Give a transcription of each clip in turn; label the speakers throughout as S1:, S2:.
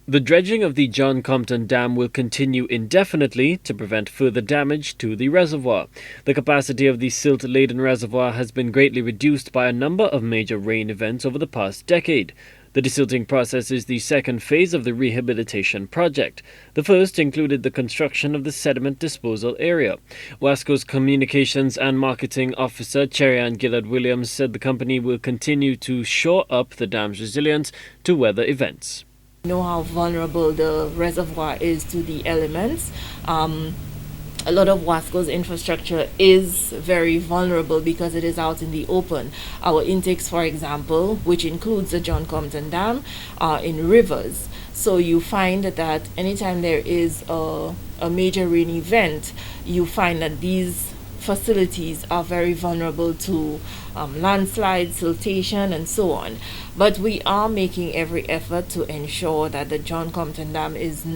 S1: The dredging of the John Compton Dam will continue indefinitely to prevent further damage to the reservoir. The capacity of the silt-laden reservoir has been greatly reduced by a number of major rain events over the past decade. The desilting process is the second phase of the rehabilitation project. The first included the construction of the sediment disposal area. WASCO's Communications and Marketing Officer, Cherian Gillard Williams, said the company will continue to shore up the dam's resilience to weather events.
S2: Know how vulnerable the reservoir is to the elements. A lot of WASCO's infrastructure is very vulnerable because it is out in the open. Our intakes, for example, which includes the John Compton Dam, are in rivers. So you find that anytime there is a major rain event, you find that these facilities are very vulnerable to landslides, siltation, and so on. But we are making every effort to ensure that the John Compton Dam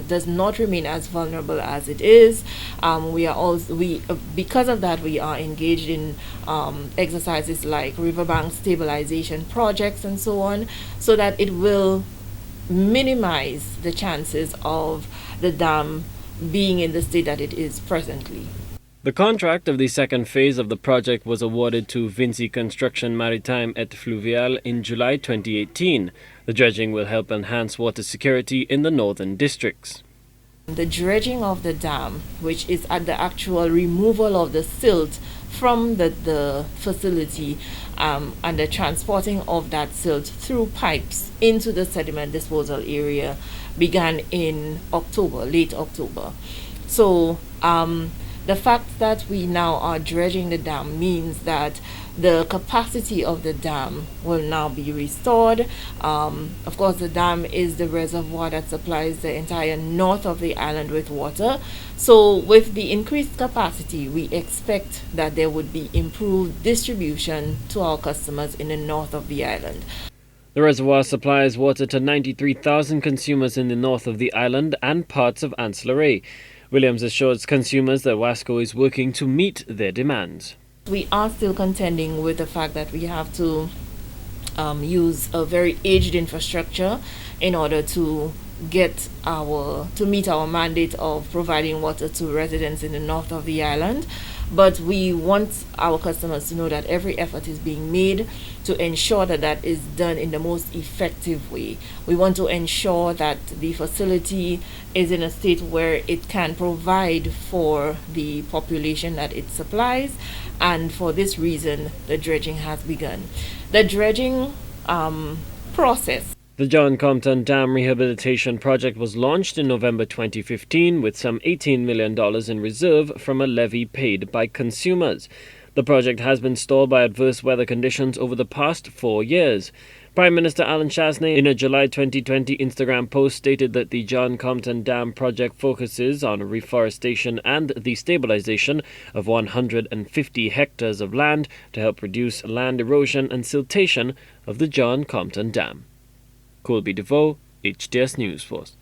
S2: does not remain as vulnerable as it is. Because of that, we are engaged in exercises like riverbank stabilization projects and so on, so that it will minimize the chances of the dam being in the state that it is presently.
S1: The contract of the second phase of the project was awarded to Vinci Construction Maritime et Fluvial in July 2018. The dredging will help enhance water security in the northern districts.
S2: The dredging of the dam, which is at the actual removal of the silt from the facility and the transporting of that silt through pipes into the sediment disposal area, began in October, late October. So the fact that we now are dredging the dam means that the capacity of the dam will now be restored. Of course, the dam is the reservoir that supplies the entire north of the island with water. So with the increased capacity, we expect that there would be improved distribution to our customers in the north of the island.
S1: The reservoir supplies water to 93,000 consumers in the north of the island and parts of Ancillary. Williams assures consumers that WASCO is working to meet their demands.
S2: We are still contending with the fact that we have to use a very aged infrastructure in order to meet our mandate of providing water to residents in the north of the island. But we want our customers to know that every effort is being made to ensure that that is done in the most effective way. We want to ensure that the facility is in a state where it can provide for the population that it supplies, and for this reason, the dredging has begun. The dredging process.
S1: The John Compton Dam Rehabilitation Project was launched in November 2015 with some $18 million in reserve from a levy paid by consumers. The project has been stalled by adverse weather conditions over the past 4 years. Prime Minister Alan Chasney, in a July 2020 Instagram post, stated that the John Compton Dam project focuses on reforestation and the stabilization of 150 hectares of land to help reduce land erosion and siltation of the John Compton Dam. Colby DeVoe, HTS News Force.